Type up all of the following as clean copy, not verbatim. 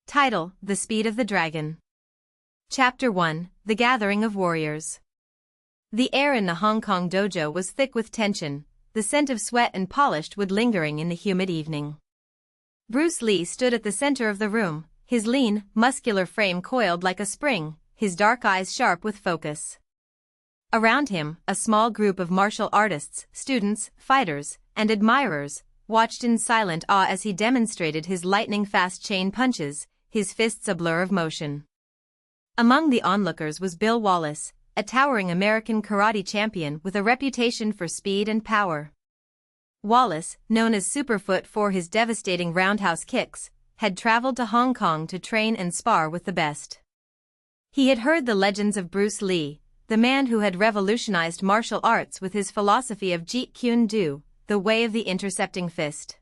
Title: The Speed of the Dragon. Chapter 1: The Gathering of Warriors. The air in the Hong Kong dojo was thick with tension, the scent of sweat and polished wood lingering in the humid evening. Bruce Lee stood at the center of the room, his lean, muscular frame coiled like a spring, his dark eyes sharp with focus. Around him, a small group of martial artists, students, fighters, and admirers, watched in silent awe as he demonstrated his lightning-fast chain punches, his fists a blur of motion. Among the onlookers was Bill Wallace, a towering American karate champion with a reputation for speed and power. Wallace, known as Superfoot for his devastating roundhouse kicks, had traveled to Hong Kong to train and spar with the best. He had heard the legends of Bruce Lee, the man who had revolutionized martial arts with his philosophy of Jeet Kune Do, the way of the intercepting fist.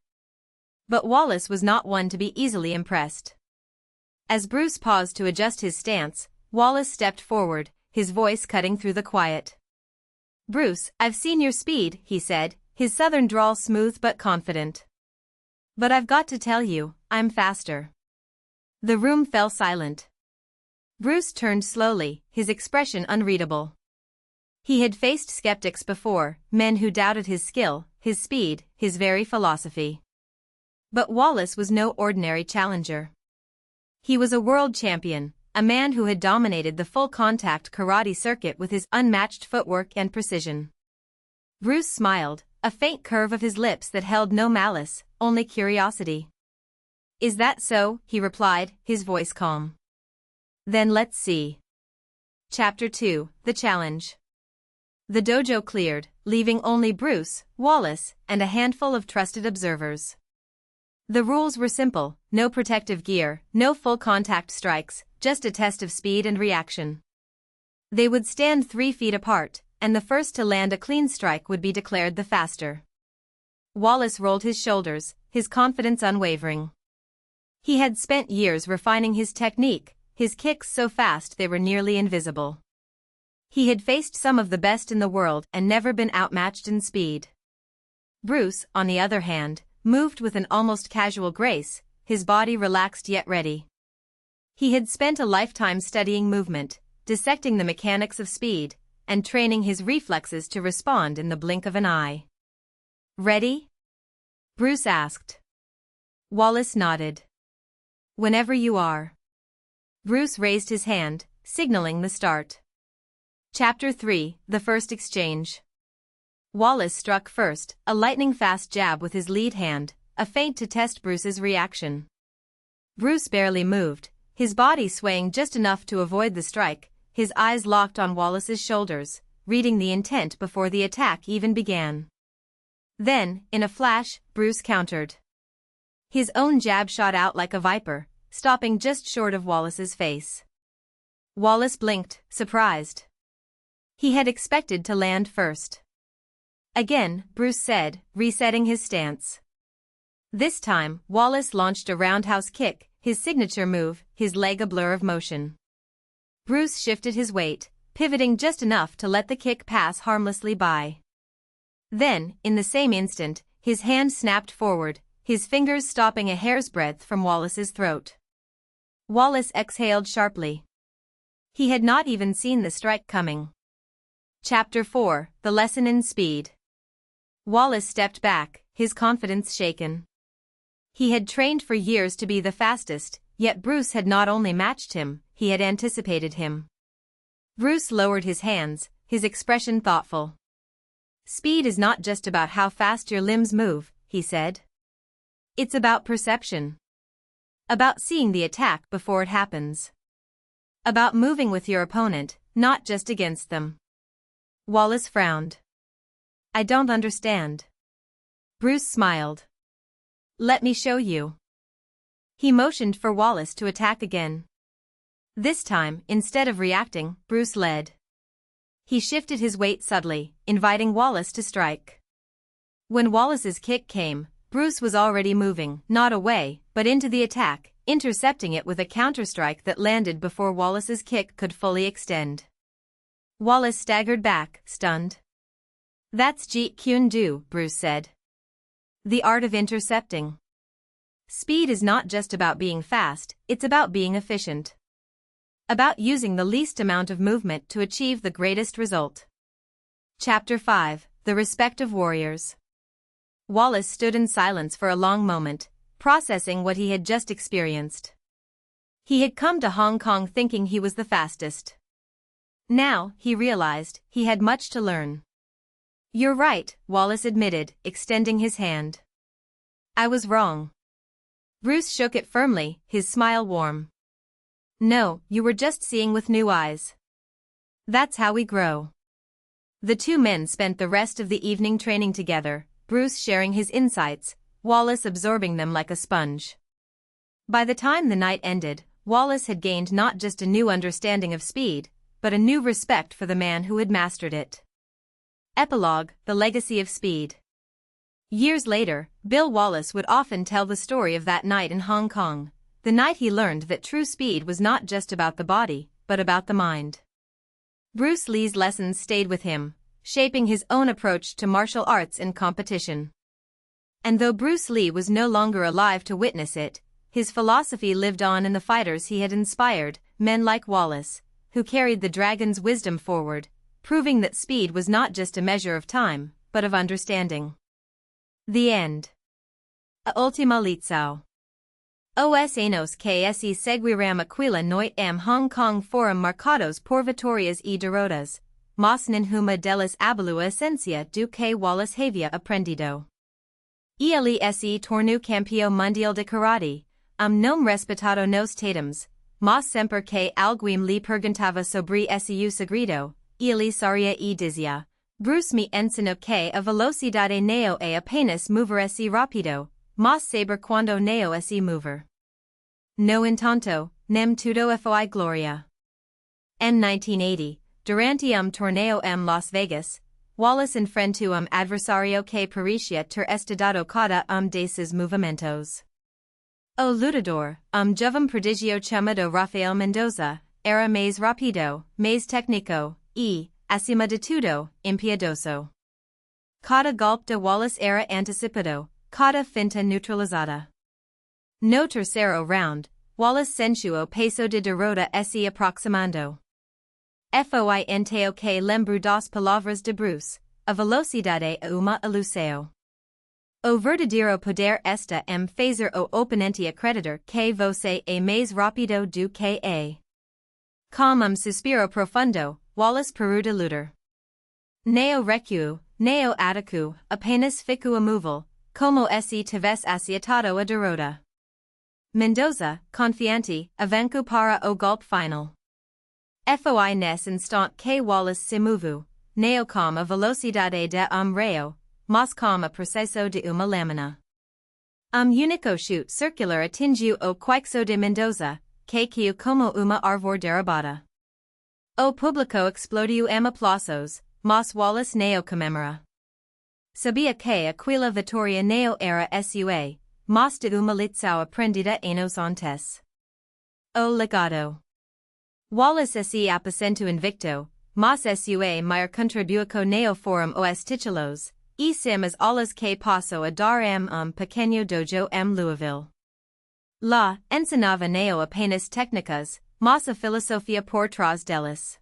But Wallace was not one to be easily impressed. As Bruce paused to adjust his stance, Wallace stepped forward, his voice cutting through the quiet. "Bruce, I've seen your speed," he said, his southern drawl smooth but confident. "But I've got to tell you, I'm faster." The room fell silent. Bruce turned slowly, his expression unreadable. He had faced skeptics before, men who doubted his skill, his speed, his very philosophy. But Wallace was no ordinary challenger. He was a world champion, a man who had dominated the full-contact karate circuit with his unmatched footwork and precision. Bruce smiled, a faint curve of his lips that held no malice, only curiosity. "Is that so?" he replied, his voice calm. "Then let's see." Chapter 2: The Challenge. The dojo cleared, leaving only Bruce, Wallace, and a handful of trusted observers. The rules were simple: no protective gear, no full-contact strikes, just a test of speed and reaction. They would stand 3 feet apart, and the first to land a clean strike would be declared the faster. Wallace rolled his shoulders, his confidence unwavering. He had spent years refining his technique, his kicks so fast they were nearly invisible. He had faced some of the best in the world and never been outmatched in speed. Bruce, on the other hand, moved with an almost casual grace, his body relaxed yet ready. He had spent a lifetime studying movement, dissecting the mechanics of speed, and training his reflexes to respond in the blink of an eye. "Ready?" Bruce asked. Wallace nodded. "Whenever you are." Bruce raised his hand, signaling the start. Chapter 3: The First Exchange. Wallace struck first, a lightning-fast jab with his lead hand, a feint to test Bruce's reaction. Bruce barely moved, his body swaying just enough to avoid the strike, his eyes locked on Wallace's shoulders, reading the intent before the attack even began. Then, in a flash, Bruce countered. His own jab shot out like a viper, stopping just short of Wallace's face. Wallace blinked, surprised. He had expected to land first. Again, Bruce said, resetting his stance. This time, Wallace launched a roundhouse kick, his signature move, his leg a blur of motion. Bruce shifted his weight, pivoting just enough to let the kick pass harmlessly by. Then, in the same instant, his hand snapped forward, his fingers stopping a hair's breadth from Wallace's throat. Wallace exhaled sharply. He had not even seen the strike coming. Chapter 4: The Lesson in Speed. Wallace stepped back, his confidence shaken. He had trained for years to be the fastest, yet Bruce had not only matched him, he had anticipated him. Bruce lowered his hands, his expression thoughtful. "Speed is not just about how fast your limbs move," he said. "It's about perception. About seeing the attack before it happens. About moving with your opponent, not just against them." Wallace frowned. "I don't understand." Bruce smiled. "Let me show you." He motioned for Wallace to attack again. This time, instead of reacting, Bruce led. He shifted his weight subtly, inviting Wallace to strike. When Wallace's kick came, Bruce was already moving, not away, but into the attack, intercepting it with a counterstrike that landed before Wallace's kick could fully extend. Wallace staggered back, stunned. "That's Jeet Kune Do," Bruce said. "The art of intercepting." Speed is not just about being fast, it's about being efficient. About using the least amount of movement to achieve the greatest result. Chapter 5, The Respect of Warriors. Wallace stood in silence for a long moment, processing what he had just experienced. He had come to Hong Kong thinking he was the fastest. Now, he realized, he had much to learn. "You're right," Wallace admitted, extending his hand. "I was wrong." Bruce shook it firmly, his smile warm. "No, you were just seeing with new eyes. That's how we grow." The two men spent the rest of the evening training together, Bruce sharing his insights, Wallace absorbing them like a sponge. By the time the night ended, Wallace had gained not just a new understanding of speed, but a new respect for the man who had mastered it. Epilogue, The Legacy of Speed. Years later, Bill Wallace would often tell the story of that night in Hong Kong, the night he learned that true speed was not just about the body, but about the mind. Bruce Lee's lessons stayed with him, shaping his own approach to martial arts and competition. And though Bruce Lee was no longer alive to witness it, his philosophy lived on in the fighters he had inspired, men like Wallace, who carried the dragon's wisdom forward, proving that speed was not just a measure of time, but of understanding. The end. A ultima litsao. Os anos que se seguiram aquila noite Hong Kong foram marcados por vitórias e derrotas, mas nenhuma delas aboliu a essência do que Wallace havia aprendido. Ele se tornou campeão mundial de karate, não respeitado nos tatames, mas sempre que alguém lhe perguntava sobre esse segredo, ele sorria e dizia, "Bruce me ensinou que a velocidade não é apenas mover esse rápido, mas saber quando não esse mover. No entanto, nem tudo foi gloria." Em 1980, durante torneo Las Vegas, Wallace enfrentou adversário que parecia ter estudado cada desses movimentos. O lutador, jovem prodigio chamado Rafael Mendoza, era mais rápido, mais técnico, e, acima de tudo, impiedoso. Cada golpe de Wallace era antecipado, cada finta neutralizada. No terceiro round, Wallace sentiu o peso de derrota se aproximando. Foi então que lembro das palavras de Bruce, a velocidade é uma ilusão. O verdadeiro poder está fazer o oponente acreditar que você é mais rápido do que é. Com suspiro profundo, Wallace parou de lutar. Neo recuo, neo ataco, apenas ficou imóvel, como se tivesse aceitado a derrota. Mendoza, confiante, avançou para o golpe final. Foi nesse instante que Wallace se moveu, não com a velocidade de raio, mas com a precisão de uma lâmina. Único chute circular atingiu o queixo de Mendoza, que caiu como uma árvore derrubada. O público explodiu em aplausos, mas Wallace não comemora. Sabia que aquela vitória não era sua, mas de uma lição aprendida anos antes. O legado. Wallace se aposentou invicto, mas sua maior contribuição não foram os títulos, e sim as aulas que passou a dar pequeno dojo em Louisville. Lá, ensinava não apenas técnicas, mas a filosofia por trás delas.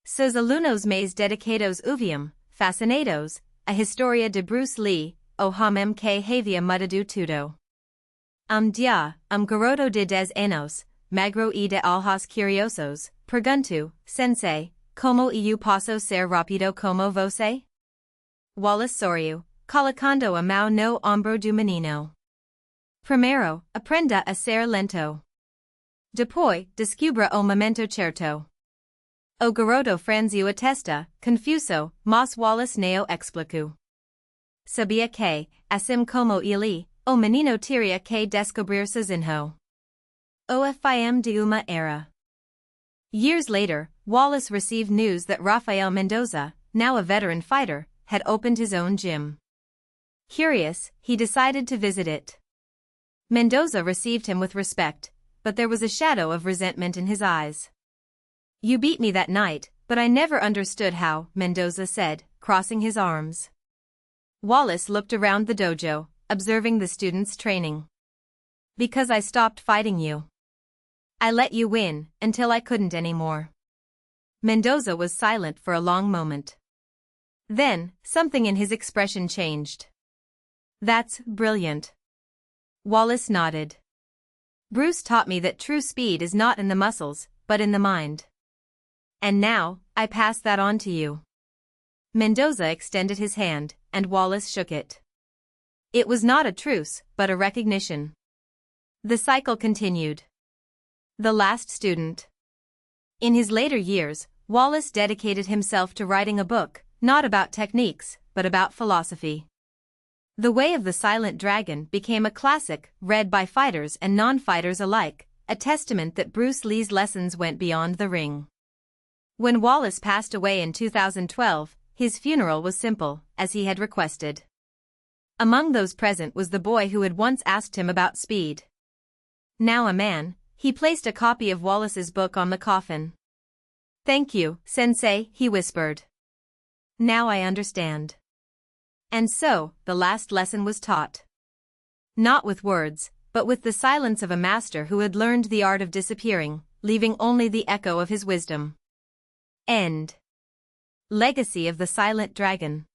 Seus alunos mais dedicados ouviam, fascinados, a história de Bruce Lee, o homem que havia mudado tudo. Dia, garoto de 10 anos, magro e de olhos curiosos, perguntou, "Sensei, como eu posso ser rápido como você?" Wallace sorriu, colocando a mão no ombro do menino. "Primeiro, aprenda a ser lento. Depois, descubra o momento certo." O garoto franziu a testa, confuso, mas Wallace não explicou. Sabia que, assim como ele, o menino teria que descobrir sozinho. O fim de uma era. Years later, Wallace received news that Rafael Mendoza, now a veteran fighter, had opened his own gym. Curious, he decided to visit it. Mendoza received him with respect, but there was a shadow of resentment in his eyes. "You beat me that night, but I never understood how," Mendoza said, crossing his arms. Wallace looked around the dojo, observing the students training. Because I stopped fighting you. I let you win, until I couldn't anymore. Mendoza was silent for a long moment. Then, something in his expression changed. That's brilliant. Wallace nodded. Bruce taught me that true speed is not in the muscles, but in the mind. And now, I pass that on to you. Mendoza extended his hand, and Wallace shook it. It was not a truce, but a recognition. The cycle continued. The last student. In his later years, Wallace dedicated himself to writing a book, not about techniques, but about philosophy. The Way of the Silent Dragon became a classic, read by fighters and non-fighters alike, a testament that Bruce Lee's lessons went beyond the ring. When Wallace passed away in 2012, his funeral was simple, as he had requested. Among those present was the boy who had once asked him about speed. Now a man, he placed a copy of Wallace's book on the coffin. "Thank you, Sensei," he whispered. "Now I understand." And so, the last lesson was taught. Not with words, but with the silence of a master who had learned the art of disappearing, leaving only the echo of his wisdom. End. Legacy of the Silent Dragon.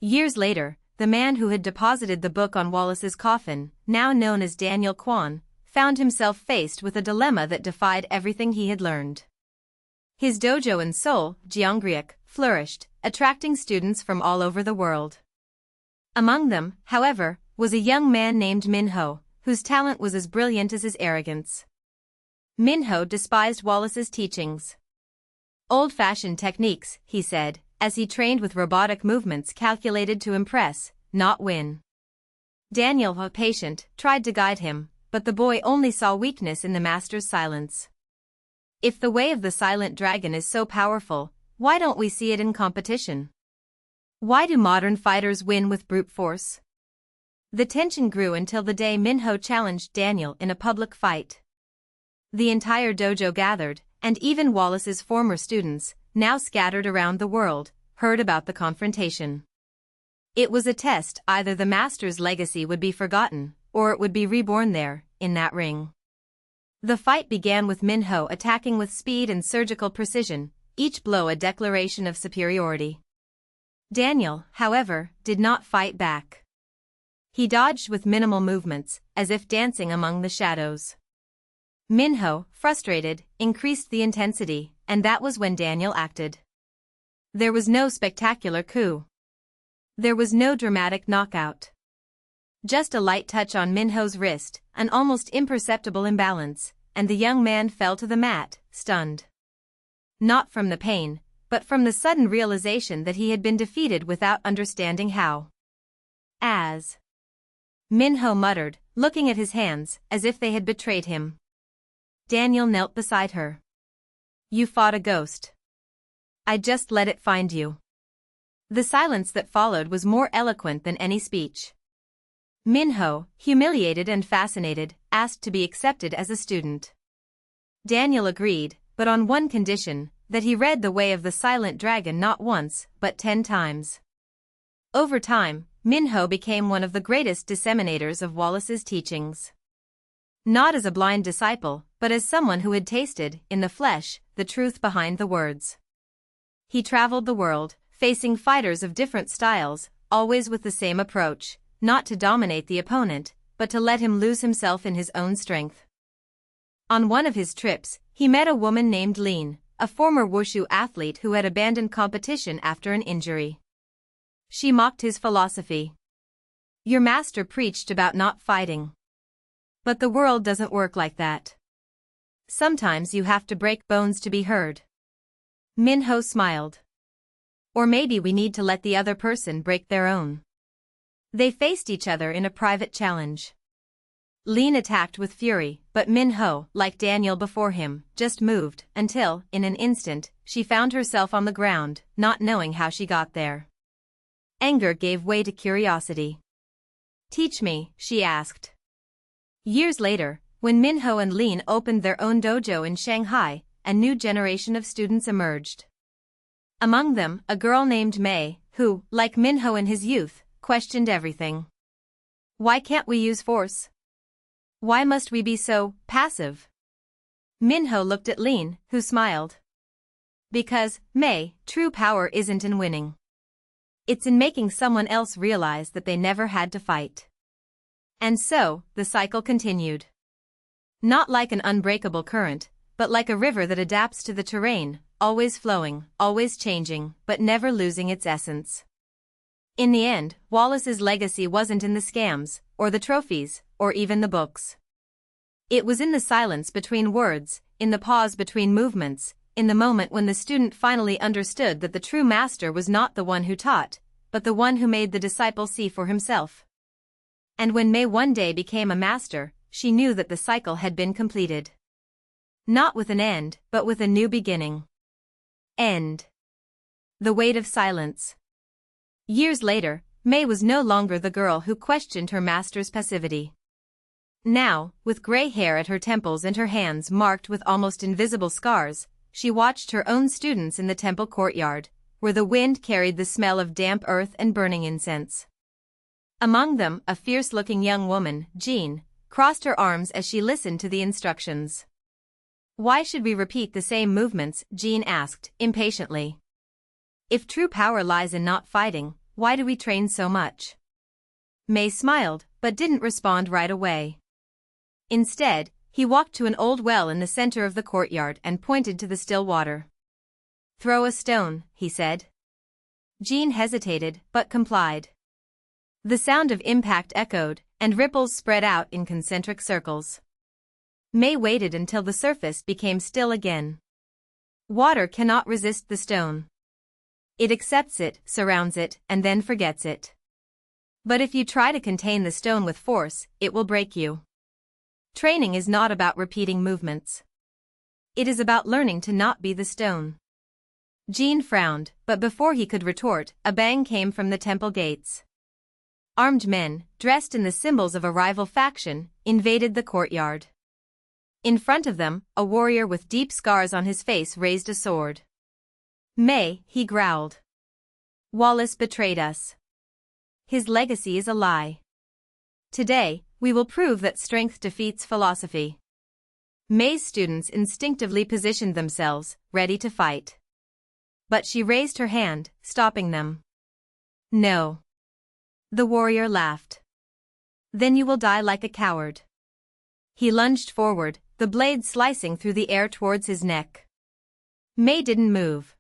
Years later, the man who had deposited the book on Wallace's coffin, now known as Daniel Kwan, found himself faced with a dilemma that defied everything he had learned. His dojo in Seoul, Gyeongryuk, flourished, attracting students from all over the world. Among them, however, was a young man named Minho, whose talent was as brilliant as his arrogance. Minho despised Wallace's teachings. Old-fashioned techniques, he said, as he trained with robotic movements calculated to impress, not win. Daniel, a patient, tried to guide him, but the boy only saw weakness in the master's silence. If the Way of the Silent Dragon is so powerful, why don't we see it in competition? Why do modern fighters win with brute force? The tension grew until the day Minho challenged Daniel in a public fight. The entire dojo gathered, and even Wallace's former students, now scattered around the world, heard about the confrontation. It was a test: either the master's legacy would be forgotten, or it would be reborn there, in that ring. The fight began with Minho attacking with speed and surgical precision, each blow a declaration of superiority. Daniel, however, did not fight back. He dodged with minimal movements, as if dancing among the shadows. Minho, frustrated, increased the intensity, and that was when Daniel acted. There was no spectacular coup. There was no dramatic knockout. Just a light touch on Minho's wrist, an almost imperceptible imbalance, and the young man fell to the mat, stunned. Not from the pain, but from the sudden realization that he had been defeated without understanding how. As Minho muttered, looking at his hands, as if they had betrayed him. Daniel knelt beside her. "You fought a ghost. I just let it find you." The silence that followed was more eloquent than any speech. Minho, humiliated and fascinated, asked to be accepted as a student. Daniel agreed, but on one condition, that he read The Way of the Silent Dragon not once, but 10 times. Over time, Minho became one of the greatest disseminators of Wallace's teachings. Not as a blind disciple, but as someone who had tasted, in the flesh, the truth behind the words. He traveled the world, facing fighters of different styles, always with the same approach: not to dominate the opponent, but to let him lose himself in his own strength. On one of his trips, he met a woman named Lin, a former wushu athlete who had abandoned competition after an injury. She mocked his philosophy. "Your master preached about not fighting. But the world doesn't work like that. Sometimes you have to break bones to be heard." Minho smiled. "Or maybe we need to let the other person break their own." They faced each other in a private challenge. Lin attacked with fury, but Minho, like Daniel before him, just moved, until, in an instant, she found herself on the ground, not knowing how she got there. Anger gave way to curiosity. "Teach me," she asked. Years later, when Minho and Lin opened their own dojo in Shanghai, a new generation of students emerged. Among them, a girl named Mei, who, like Minho in his youth, questioned everything. "Why can't we use force? Why must we be so passive? Minho looked at Lin, who smiled. Because, May, true power isn't in winning. It's in making someone else realize that they never had to fight. And so, the cycle continued. Not like an unbreakable current, but like a river that adapts to the terrain, always flowing, always changing, but never losing its essence. In the end, Wallace's legacy wasn't in the scams, or the trophies, or even the books. It was in the silence between words, in the pause between movements, in the moment when the student finally understood that the true master was not the one who taught, but the one who made the disciple see for himself. And when May one day became a master, she knew that the cycle had been completed. Not with an end, but with a new beginning. End. The weight of silence. Years later, May was no longer the girl who questioned her master's passivity. Now, with gray hair at her temples and her hands marked with almost invisible scars, she watched her own students in the temple courtyard, where the wind carried the smell of damp earth and burning incense. Among them, a fierce-looking young woman, Jean, crossed her arms as she listened to the instructions. Why should we repeat the same movements? Jean asked, impatiently. If true power lies in not fighting, why do we train so much? May smiled, but didn't respond right away. Instead, he walked to an old well in the center of the courtyard and pointed to the still water. Throw a stone, he said. Jean hesitated, but complied. The sound of impact echoed, and ripples spread out in concentric circles. May waited until the surface became still again. Water cannot resist the stone. It accepts it, surrounds it, and then forgets it. But if you try to contain the stone with force, it will break you. Training is not about repeating movements. It is about learning to not be the stone. Jean frowned, but before he could retort, a bang came from the temple gates. Armed men, dressed in the symbols of a rival faction, invaded the courtyard. In front of them, a warrior with deep scars on his face raised a sword. May, he growled. Wallace betrayed us. His legacy is a lie. Today, we will prove that strength defeats philosophy. May's students instinctively positioned themselves, ready to fight. But she raised her hand, stopping them. No. The warrior laughed. Then you will die like a coward. He lunged forward, the blade slicing through the air towards his neck. May didn't move.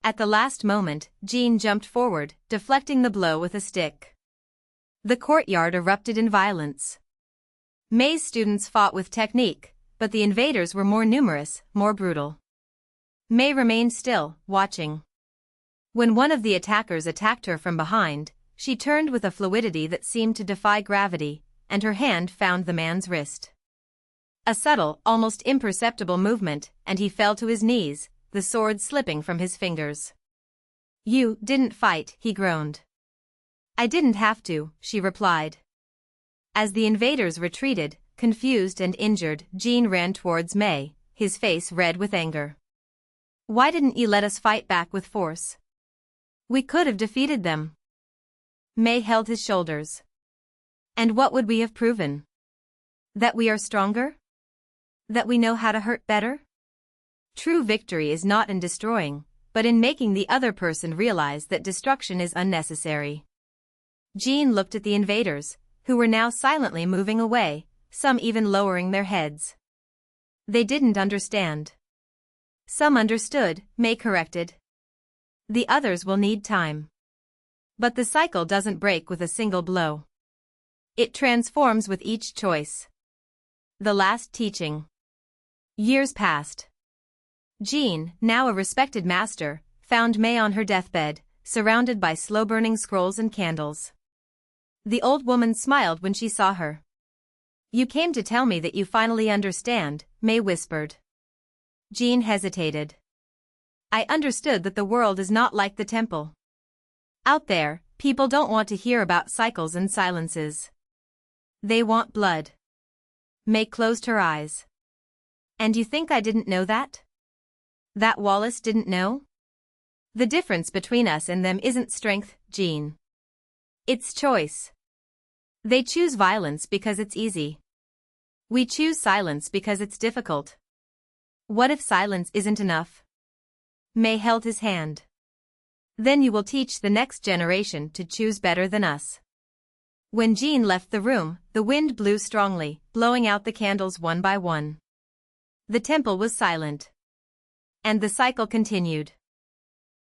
At the last moment, Jean jumped forward, deflecting the blow with a stick. The courtyard erupted in violence. May's students fought with technique, but the invaders were more numerous, more brutal. May remained still, watching. When one of the attackers attacked her from behind, she turned with a fluidity that seemed to defy gravity, and her hand found the man's wrist. A subtle, almost imperceptible movement, and he fell to his knees, the sword slipping from his fingers. You didn't fight, he groaned. I didn't have to, she replied. As the invaders retreated, confused and injured, Jean ran towards May, his face red with anger. Why didn't you let us fight back with force? We could have defeated them. May held his shoulders. And what would we have proven? That we are stronger? That we know how to hurt better? True victory is not in destroying, but in making the other person realize that destruction is unnecessary. Jean looked at the invaders, who were now silently moving away, some even lowering their heads. They didn't understand. Some understood, May corrected. The others will need time. But the cycle doesn't break with a single blow. It transforms with each choice. The last teaching. Years passed. Jean, now a respected master, found May on her deathbed, surrounded by slow-burning scrolls and candles. The old woman smiled when she saw her. You came to tell me that you finally understand, May whispered. Jean hesitated. I understood that the world is not like the temple. Out there, people don't want to hear about cycles and silences. They want blood. May closed her eyes. And you think I didn't know that? That Wallace didn't know? The difference between us and them isn't strength, Jean. It's choice. They choose violence because it's easy. We choose silence because it's difficult. What if silence isn't enough? May held his hand. Then you will teach the next generation to choose better than us. When Jean left the room, the wind blew strongly, blowing out the candles one by one. The temple was silent. And the cycle continued.